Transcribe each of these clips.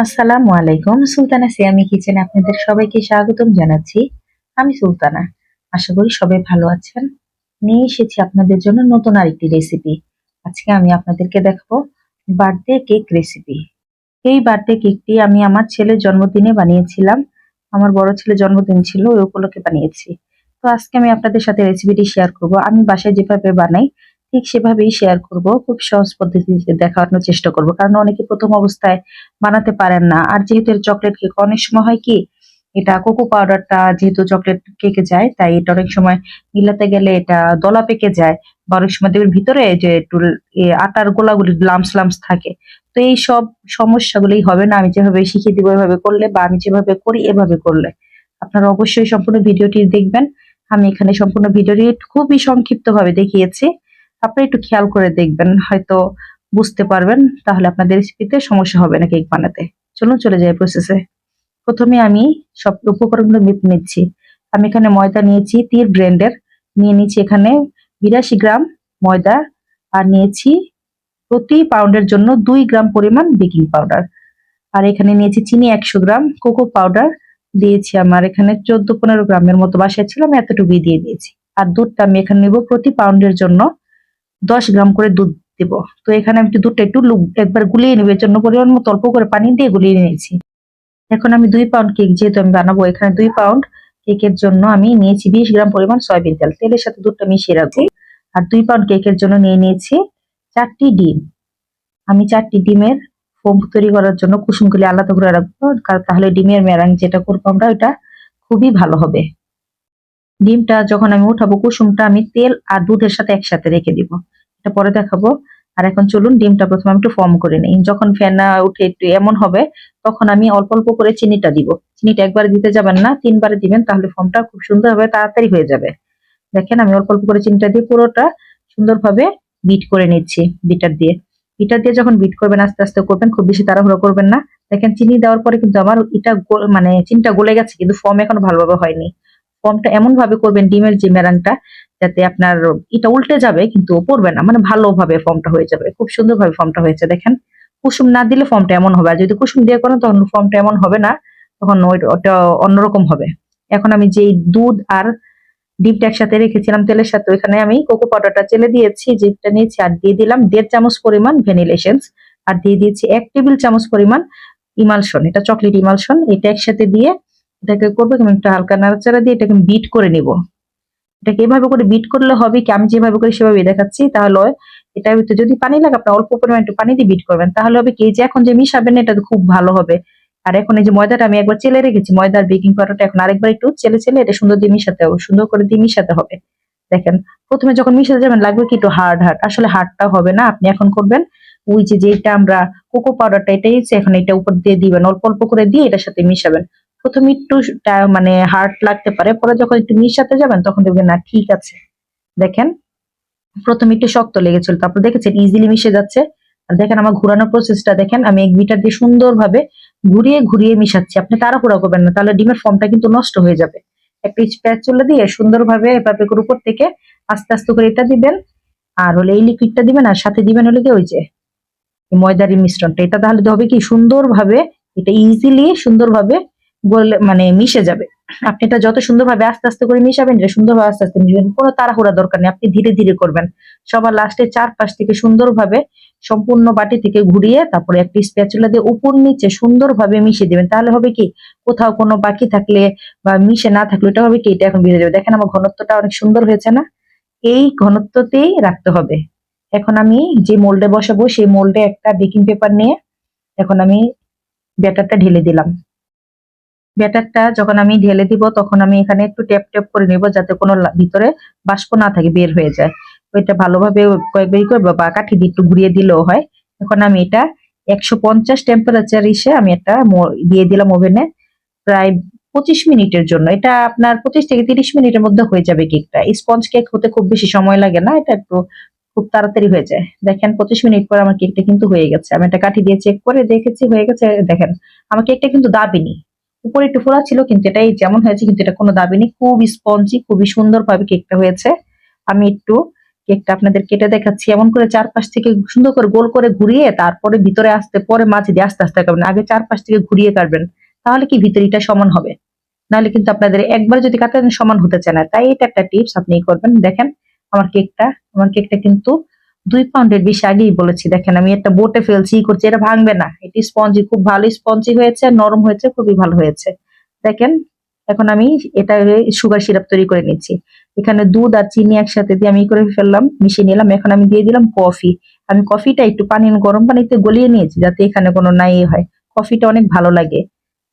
আসসালামু আলাইকুম। সুলতানা সিয়ামি কিচেনে আপনাদের সবাইকে স্বাগতম জানাচ্ছি। আমি সুলতানা। আশা করি সবাই ভালো আছেন। নিয়ে এসেছি আপনাদের জন্য নতুন আরেকটি রেসিপি। আজকে আমি আপনাদেরকে দেখাবো বার্থডে কেক রেসিপি। এই বার্থডে কেকটি আমি আমার ছেলের জন্মদিনে বানিয়েছিলাম। আমার বড় ছেলের জন্মদিন ছিল, ওই উপলক্ষে বানিয়েছি। তো আজকে আমি আপনাদের সাথে রেসিপিটি শেয়ার করব। আমি বাসায় যেভাবে বানাই ঠিক সেভাবেই শেয়ার করব। খুব সহজ পদ্ধতিতে দেখানোর চেষ্টা করব। কারণ অনেকে প্রথম অবস্থায় বানাতে পারেন না। আর যেহেতু এর চকলেট কেক অনেক সময় হয় কি, এটা কোকো পাউডারটা যেহেতু চকলেট কেকে যায়, তাই এটা অনেক সময় মিলাতে গেলে এটা দলা পেকে যায়। বা অনেক সময় দেখবেন ভিতরে যে একটু আটার গোলাগুলি লাম্পস লাম্পস থাকে। তো এই সব সমস্যাগুলোই হবে না আমি যেভাবে শিখিয়ে দিব এভাবে করলে, বা আমি যেভাবে করি এভাবে করলে। আপনারা অবশ্যই সম্পূর্ণ ভিডিওটি দেখবেন। আমি এখানে সম্পূর্ণ ভিডিওটি খুবই সংক্ষিপ্তভাবে দেখিয়েছি। আপনি একটু খেয়াল করে দেখবেন, হয়তো বুঝতে পারবেন, তাহলে আপনাদের রেসিপিতে সমস্যা হবে না কেক বানাতে। চলুন চলে যাই প্রসেসে। প্রথমে আমি সব উপকরণগুলো মেপে নিচ্ছি। আমি এখানে ময়দা নিয়েছি 3 ব্র্যান্ডের, নিয়ে নিচ্ছি এখানে 82 গ্রাম ময়দা, আর নিয়েছি প্রতি পাউন্ডের জন্য 2 গ্রাম পরিমাণ বেকিং পাউডার। আর এখানে নিয়েছি চিনি 100 গ্রাম, কোকো পাউডার দিয়েছি আমার এখানে 14-15 গ্রামের মতো, বাসায় ছিল আমি এতটুকুই দিয়ে দিয়েছি। আর দুধটা আমি এখানে নেব প্রতি পাউন্ডের জন্য 10 গ্রাম করে দুধ দেব। তো এখানে আমি দুধটা একটু একবার গুলিয়ে নেব, এর জন্য পরিমাণ মতো অল্প করে পানি দিয়ে গুলিয়ে নিয়েছি। এখন আমি 2 পাউন্ড কেক যেহেতু আমি বানাবো, এখানে 2 পাউন্ড কেকের জন্য আমি নিয়েছি 20 গ্রাম পরিমাণ সয়াবিন তেল। তেলের সাথে দুধটা মিশিয়ে রাখবো। আর 2 পাউন্ড কেকের জন্য নিয়ে নিয়েছি 4টি ডিম। আমি 4টি ডিমের ফোম তৈরি করার জন্য কুসুমগুলি আলাদা করে রাখবো, কারণ তাহলে ডিমের মেরাং যেটা করবো আমরা ওটা খুবই ভালো হবে। ডিমটা যখন আমি উঠাবো, কুসুমটা আমি তেল আর দুধের সাথে একসাথে রেখে দিব, এটা পরে দেখাবো। আর এখন চলুন ডিমটা প্রথমে আমি একটু ফর্ম করে নিই। যখন ফেনা উঠে একটু এমন হবে, তখন আমি অল্প অল্প করে চিনিটা দিব। চিনিটা একবারে দিতে যাবেন না, 3 বারে দিবেন, তাহলে ফর্মটা খুব সুন্দর হবে, তাড়াতাড়ি হয়ে যাবে। দেখেন আমি অল্প অল্প করে চিনিটা দিয়ে পুরোটা সুন্দরভাবে বিট করে নিচ্ছি বিটার দিয়ে। বিটার দিয়ে যখন বিট করবেন আস্তে আস্তে করবেন, খুব বেশি তাড়াহুড়ো করবেন না। দেখেন চিনি দেওয়ার পরে কিন্তু আমার এটা মানে চিনিটা গলে গেছে, কিন্তু ফর্ম এখনো ভালোভাবে হয়নি। ফর্মটা এমন ভাবে করবেন ডিমের যে মেরাংটা, যাতে আপনার এটা উল্টে যাবে কিন্তু পড়বে না, মানে ভালোভাবে ফর্মটা হয়ে যাবে। খুব সুন্দরভাবে ফর্মটা হয়েছে দেখেন। কুসুম না দিলে ফর্মটা এমন হবে, আর যদি কুসুম দিয়ে করেন তখন ফর্মটা এমন হবে না, তখন ওটা অন্যরকম হবে। এখন আমি যেই দুধ আর ডিমটা একসাথে রেখেছিলাম তেলের সাথে, ওইখানে আমি কোকো পাউডারটা চেলে দিয়েছি, যেটা নিয়েছি, আর দিয়ে দিলাম 1.5 চামচ পরিমাণ ভ্যানিলা এসেন্স। আর দিয়ে দিয়েছি 1 টেবিল চামচ পরিমাণ ইমালশন, এটা চকলেট ইমালশন। এটা একসাথে দিয়ে এটাকে করবো এবং একটু হালকা নাড়াচাড়া দিয়ে এটাকে বিট করে নিব। এটাকে এভাবে করে বিট করলে হবে কি, আমি যেভাবে করি সেভাবে দেখাচ্ছি, তাহলে এটার ভিতরে যদি পানি লাগে আপনি অল্প পরিমাণ একটু পানি দিয়ে বিট করবেন, তাহলে হবে কি যে এখন যে মিশাবেন এটা খুব ভালো হবে। আর এখন এই যে ময়দাটা আমি একবার চেলে রেখেছি, ময়দার বেকিং পাউডারটা এখন আরেকবার একটু চেলে চেলে এটা সুন্দর দিয়ে মিশাতে হবে, সুন্দর করে দিয়ে মিশাতে হবে। দেখেন প্রথমে যখন মিশাতে যাবেন লাগবে কি একটু হার্ড হার্ড, আসলে হার্ডটা হবে না। আপনি এখন করবেন ওই যে যেটা আমরা কোকো পাউডারটা এটাই এখন এটা উপর দিয়ে দিবেন, অল্প অল্প করে দিয়ে এটার সাথে মিশাবেন। প্রথমে একটু মানে হার্ড লাগতে পারে, পরে যখন একটু মিশাতে যাবেন তখন দেখবেন না ঠিক আছে। দেখেন প্রথমে একটু শক্ত লেগেছিল, তারপর দেখেছেন ইজিলি মিশে যাচ্ছে। আর দেখেন আমার ঘুরানোর প্রসেসটা দেখেন, আমি এক বিটার দিয়ে সুন্দরভাবে ঘুরিয়ে ঘুরিয়ে মিশাচ্ছি। আপনি তাড়াহুড়া করবেন না, তাহলে ডিমের ফর্মটা কিন্তু নষ্ট হয়ে যাবে। একটা স্প্যাচুলা দিয়ে সুন্দরভাবে এভাবে করে উপর থেকে আস্তে আস্তে করে এটা দিবেন, আর হলে এই লিকুইডটা দিবেন, আর সাথে দিবেন হলে কি ওই যে ময়দার মিশ্রণটা, এটা তাহলে হবে কি সুন্দরভাবে এটা ইজিলি সুন্দরভাবে গলে মানে মিশে যাবে। আপনি এটা যত সুন্দরভাবে আস্তে আস্তে করে মিশাবেন, এটা সুন্দরভাবে আস্তে আস্তে মিশাবেন, কোনো তাড়াহুড়া দরকার নেই, আপনি ধীরে ধীরে করবেন। সবার লাস্টে চারপাশ থেকে সুন্দরভাবে সম্পূর্ণ বাটি থেকে ঘুরিয়ে তারপরে একটা স্প্যাচুলা দিয়ে উপর নিচে সুন্দরভাবে মিশিয়ে দিবেন, তাহলে হবে কি কোথাও কোনো বাকি থাকলে বা মিশে না থাকলে এটা হবে কি এটা এখন বেরিয়ে যাবে। দেখেন আমার ঘনত্বটা অনেক সুন্দর হয়েছে না? এই ঘনত্বতেই রাখতে হবে। এখন আমি যে মোল্ডে বসাবো সেই মোল্ডে একটা বেকিং পেপার নিয়ে এখন আমি ব্যাটারটা ঢেলে দিলাম। ব্যাটারটা যখন আমি ঢেলে দিব তখন আমি এখানে একটু ট্যাপ ট্যাপ করে নেব, যাতে কোনো ভিতরে বাষ্প না থাকে, বের হয়ে যায়। ওইটা ভালোভাবে কয়েকবার করবো বা কাঠি দিয়ে একটু ঘুরিয়ে দিলেও হয়। এখন আমি এটা 150 টেম্পারেচার এসে আমি একটা দিয়ে দিলাম ওভেনে, প্রায় 25 মিনিটের জন্য। এটা আপনার 25 থেকে 30 মিনিটের মধ্যে হয়ে যাবে কেকটা। স্পঞ্জ কেক হতে খুব বেশি সময় লাগে না, এটা একটু খুব তাড়াতাড়ি হয়ে যায়। দেখেন 25 মিনিট পর আমার কেকটা কিন্তু হয়ে গেছে। আমি একটা কাঠি দিয়ে চেক করে দেখেছি হয়ে গেছে। দেখেন আমার কেকটা কিন্তু দাবেনি, উপরে একটু ফোলা ছিল, কিন্তু এটাই যেমন হয়েছে কিন্তু এটা কোনো দাবেনি, খুব স্পঞ্জি খুবই সুন্দর ভাবে কেকটা হয়েছে। আমি একটু কেকটা আপনাদের কেটে দেখাচ্ছি। এমন করে চারপাশ থেকে সুন্দর করে গোল করে ঘুরিয়ে তারপরে ভিতরে আসতে পরে মাঝে দিয়ে আস্তে আস্তে কাটবেন। আগে চারপাশ থেকে ঘুরিয়ে কাটবেন। তাহলে কি ভিতরিটা সমান হবে। নাহলে কিন্তু আপনাদের একবার যদি কাটেন সমান হতে চায় না। তাই এটা একটা টিপস আপনি করবেন। দেখেন আমার কেকটা, আমার কেকটা কিন্তু 2 পাউন্ডের বেশি আগেই বলেছি। দেখেন আমি একটা বোটে ফেলছি, ই করছি, এটা ভাঙবে না। এটি স্পঞ্জি, খুব ভালো স্পঞ্জি হয়েছে, নরম হয়েছে, খুবই ভালো হয়েছে। দেখেন এখন আমি এটা সুগার সিরাপ তৈরি করে নিচ্ছি। এখানে দুধ আর চিনি একসাথে দিয়ে আমি করে ফেললাম, মিশিয়ে নিলাম। এখন আমি দিয়ে দিলাম কফি। আমি কফিটা একটু গরম পানিতে গলিয়ে নিয়েছি যাতে এখানে কোনো নাই হয়। কফিটা অনেক ভালো লাগে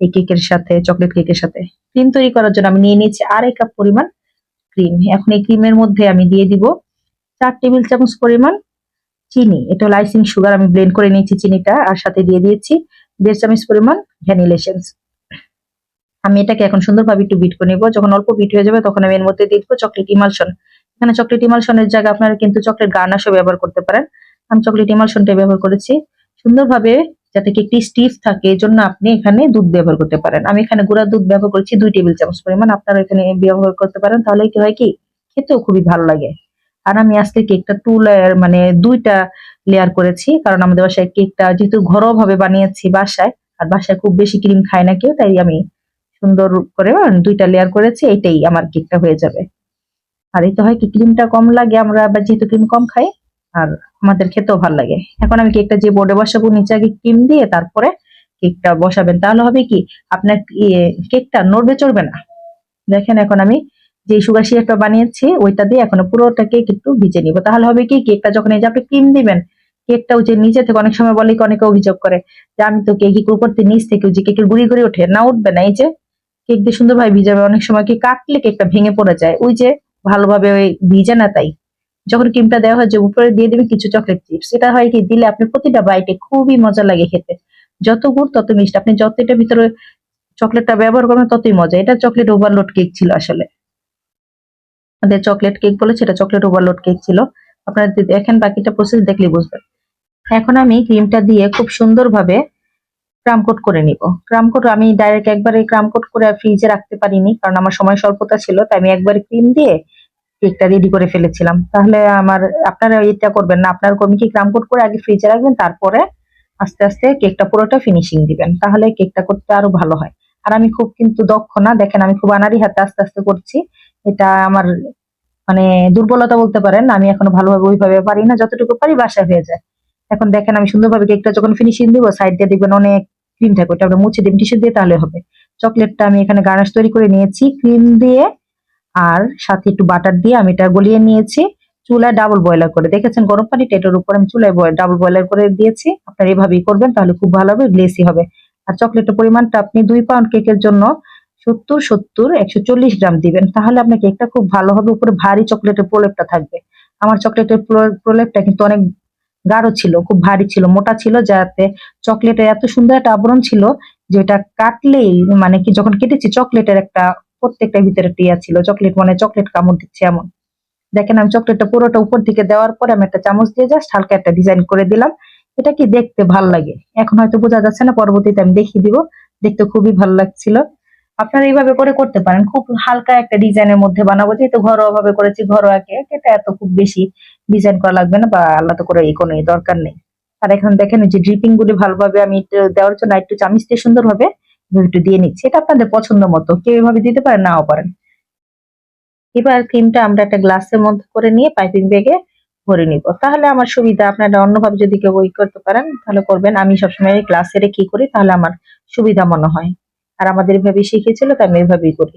এই কেকের সাথে, চকলেট কেকের সাথে। ক্রিম তৈরি করার জন্য আমি নিয়ে নিচ্ছি 2.5 কাপ পরিমাণ ক্রিম। এখন এই ক্রিমের মধ্যে আমি দিয়ে দিব 4 টেবিল চামচ পরিমাণ চিনি। এটা হলো আইসিং সুগার, আমি ব্লেন্ড করে নিয়েছি চিনিটা। আর সাথে দিয়ে দিয়েছি 1.5 চামচ পরিমাণ ভ্যানিলা এসেন্স। আমি এটাকে এখন সুন্দরভাবে একটু বিট করে নিব। যখন অল্প বিট হয়ে যাবে তখন আমি এর মধ্যে দিয়ে দিব চকলেট ইমালশন। এখানে চকলেট ইমালশনের জায়গায় আপনারা কিন্তু চকলেট গার্নাশও ব্যবহার করতে পারেন। আমি চকলেট ইমালশনটা ব্যবহার করেছি সুন্দরভাবে যাতে কেকটি স্টিফ থাকে, এজন্য আপনি এখানে দুধ ব্যবহার করতে পারেন। আমি এখানে গুঁড়া দুধ ব্যবহার করেছি 2 টেবিল চামচ পরিমাণ। আপনারা এখানে ব্যবহার করতে পারেন, তাহলে কি হয় কি খেতেও খুবই ভালো লাগে। আর আমি আজকে কেকটা 2 লেয়ার মানে 2টা লেয়ার করেছি, কারণ আমাদের বাসায় কেকটা যেহেতু ঘরোয়া ভাবে বানিয়েছি বাসায়, আর বাসায় খুব বেশি ক্রিম খায় না কেউ, তাই আমি সুন্দর করে 2টা লেয়ার করেছি। এইটাই আমার কেকটা হয়ে যাবে। আর এতে হয় কি ক্রিমটা কম লাগে, আমরা আবার যেহেতু ক্রিম কম খাই আর আমাদের খেতেও ভালো লাগে। এখন আমি কেকটা যে বোর্ডে বসাবো নিচে আগে ক্রিম দিয়ে তারপরে কেকটা বসাবেন, তাহলে হবে কি আপনার কেকটা নড়বে চড়বে না। দেখেন এখন আমি যে সুগার সিরাপটা বানিয়েছি ওইটা দিয়ে এখন পুরোটা কেক একটু ভিজে নিব। তাহলে হবে কি কেকটা যখন এই যে আপনি ক্রিম দিবেন, কেকটা ওই যে নিচে থেকে অনেক সময় বলে, অনেকে অভিযোগ করে যে আমি তো কেক উপর থেকে নিচ থেকে ওই যে কেকের গুড়ি গুড়ি ওঠে না, উঠবে না। এই যে কেক দিয়ে সুন্দরভাবে ভিজাবে। অনেক সময় কি কাটলে কেকটা ভেঙে পড়ে যায়, ওই যে ভালোভাবে ওই ভিজে না। তাই যখন ক্রিমটা দেওয়া হয় যে উপরে দিয়ে দিবেন কিছু চকলেট চিপস। এটা হয় কি দিলে আপনি প্রতিটা বাইটে খুবই মজা লাগে খেতে। যত গুড় তত মিষ্টি, আপনি যত এটা ভিতরে চকলেটটা ব্যবহার করবেন ততই মজা। এটা চকলেট ওভারলোড কেক ছিল আসলে। আমাদের চকলেট কেক বলেছে, এটা চকলেট ওভারলোড কেক ছিল। আপনারা যদি দেখেন বাকিটা প্রসেস দেখলেই বুঝবেন। এখন আমি ক্রিমটা দিয়ে খুব সুন্দরভাবে ক্রাম কোট করে নিব। ক্রাম কোট আমি ডাইরেক্ট একবারে ক্রাম কোট করে ফ্রিজে রাখতে পারিনি, কারণ আমার সময় স্বল্পতা ছিল। তাই আমি একবারে ক্রিম দিয়ে কেকটা রেডি করে ফেলেছিলাম। তাহলে আপনারা এটা করবেন না, আপনার কর্মী কি ক্রাম কোট করে আগে ফ্রিজে রাখবেন, তারপরে আস্তে আস্তে কেকটা পুরোটা ফিনিশিং দিবেন, তাহলে কেকটা করতে আরো ভালো হয়। আর আমি খুব কিন্তু দক্ষ না, দেখেন আমি খুব আনাড়ি হাতে আস্তে আস্তে করছি। এটা আমার মানে দুর্বলতা বলতে পারেন। আমি এখনো ভালোভাবে ওইভাবে পারি না, যতটুকু পারি বাসায় হয়ে যায়। এখন দেখেন আমি সুন্দরভাবে কেকটা যখন ফিনিশিং দিব, সাইড দিয়ে দেখবেন অনেক ক্রিম থাকে, ওটা আমরা মুছে দিবেন টিস্যু দিয়ে, তাহলে হবে। চকলেটটা আমি এখানে গার্নাশ তৈরি করে নিয়েছি ক্রিম দিয়ে, আর সাথে একটু বাটার দিয়ে আমি এটা গলিয়ে নিয়েছি। চুলায় ডাবল বয়লার করে, দেখেছেন গরম পানিটা এটার উপর আমি চুলায় ডাবল বয়লার করে দিয়েছি। আপনারা এভাবেই করবেন, তাহলে খুব ভালো হবে, গ্লেসি হবে। আর চকলেটের পরিমাণটা আপনি 2 পাউন্ড কেকের জন্য 140 গ্রাম দিবেন, তাহলে আপনার কেকটা খুব ভালো হবে। উপরে ভারী চকলেটের প্রলেপটা থাকবে। আমার চকলেটের প্রলেপটা কিন্তু অনেক গাঢ় ছিল, খুব ভারী ছিল, মোটা ছিল, যাতে চকলেটের এত সুন্দর একটা আবরণ ছিল যে এটা কাটলেই মানে কি যখন কেটেছি চকলেটের একটা প্রত্যেকটা ভিতরে টিয়া ছিল, চকলেট মানে চকলেট কামড় দিচ্ছে এমন। দেখেন আমি চকলেটটা পুরোটা উপর দিকে দেওয়ার পরে আমি একটা চামচ দিয়ে জাস্ট হালকা একটা ডিজাইন করে দিলাম। এটা কি দেখতে ভাল লাগে। এখন হয়তো বোঝা যাচ্ছে না, পরবর্তীতে আমি দেখিয়ে দিব। দেখতে খুবই ভালো লাগছিল। আপনারা এইভাবে করে করতে পারেন। খুব হালকা একটা ডিজাইনের মধ্যে বানাবো, যেহেতু ঘরোয়া ভাবে করেছি, ঘরোয়া কেক, এটা এত খুব বেশি ডিজাইন করা লাগবে না বা আলাদা করে এই কোনো দরকার নেই। আর এখন দেখেন যে ড্রিপিং গুলি ভালোভাবে আমি একটু দেওয়ার জন্য একটু চামিচ দিয়ে সুন্দরভাবে একটু দিয়ে নিচ্ছি। এটা আপনাদের পছন্দ মতো, কেউ এভাবে দিতে পারেন, নাও পারেন। এবার ক্রিমটা আমরা একটা গ্লাসের মধ্যে করে নিয়ে পাইপিং ব্যাগে ভরে নিব, তাহলে আমার সুবিধা। আপনারা অন্যভাবে যদি কেউ ওই করতে পারেন তাহলে করবেন। আমি সবসময় গ্লাসে রেখে করি, তাহলে আমার সুবিধা মনে হয়। আর আমাদের এভাবেই শিখেছিল, তাই আমি এভাবেই করি।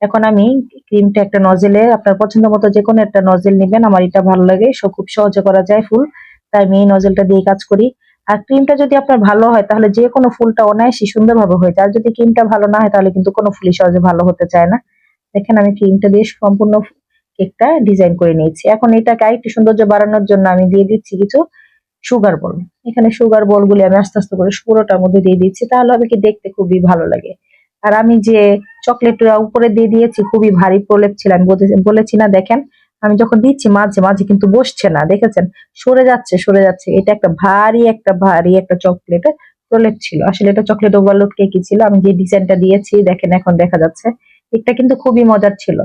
এখন আমি ক্রিমটা একটা নজেলে, আপনার পছন্দ মতো যে কোনো একটা নজেল নিবেন। আমার এটা ভালো লাগে, খুব সহজে করা যায় ফুল, তাই আমি এই নজেলটা দিয়ে কাজ করি। আর ক্রিমটা যদি আপনার ভালো হয় তাহলে যে কোনো ফুলটা অনায়াসই সুন্দরভাবে হয়ে যায়। আর যদি ক্রিমটা ভালো না হয় তাহলে কিন্তু কোনো ফুলই সহজে ভালো হতে চায় না। দেখেন আমি ক্রিমটা দিয়ে সম্পূর্ণ কেকটা ডিজাইন করে নিয়েছি। এখন এটাকে আরেকটু সৌন্দর্য বাড়ানোর জন্য আমি দিয়ে দিচ্ছি কিছু সুগার বল। এখানে সুগার বল গুলি আমি আস্তে আস্তে করে পুরোটার মধ্যে দিয়ে দিচ্ছি, তাহলে হবে কি দেখতে খুবই ভালো লাগে। আর আমি যে চকলেটটা উপরে দিয়ে দিয়েছি খুবই ভারী প্রলেপ ছিল, আমি বলেছি না। দেখেন আমি যখন দিচ্ছি মাঝে মাঝে কিন্তু বসছে না, দেখেছেন সরে যাচ্ছে সরে যাচ্ছে। এটা একটা ভারী একটা চকলেট প্রলেপ ছিল। আসলে এটা চকলেট ওভারলোড কেকই ছিল। আমি যে ডিজাইনটা দিয়েছি দেখেন এখন দেখা যাচ্ছে, কেকটা কিন্তু খুবই মজার ছিল।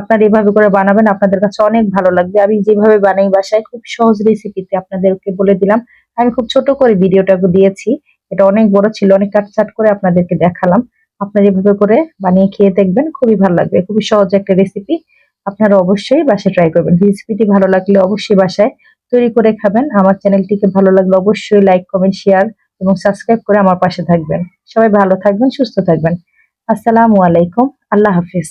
আপনারা এভাবে করে বানাবেন, আপনাদের কাছে অনেক ভালো লাগবে। আমি যেভাবে বানাই বাসায় খুব সহজ রেসিপিতে আপনাদেরকে বলে দিলাম। আমি খুব ছোট করে ভিডিওটা দিয়েছি, এটা অনেক বড় ছিল, অনেক কাটছাট করে আপনাদেরকে দেখালাম। আপনারা এভাবে করে বানিয়ে খেয়ে দেখবেন, খুবই ভালো লাগবে। খুবই সহজ একটা রেসিপি, আপনারা অবশ্যই বাসায় ট্রাই করবেন। রেসিপিটি ভালো লাগলে অবশ্যই বাসায় তৈরি করে খাবেন। আমার চ্যানেলটিকে ভালো লাগলে অবশ্যই লাইক, কমেন্ট, শেয়ার এবং সাবস্ক্রাইব করে আমার পাশে থাকবেন। সবাই ভালো থাকবেন, সুস্থ থাকবেন। আসসালামু আলাইকুম, আল্লাহ হাফিজ।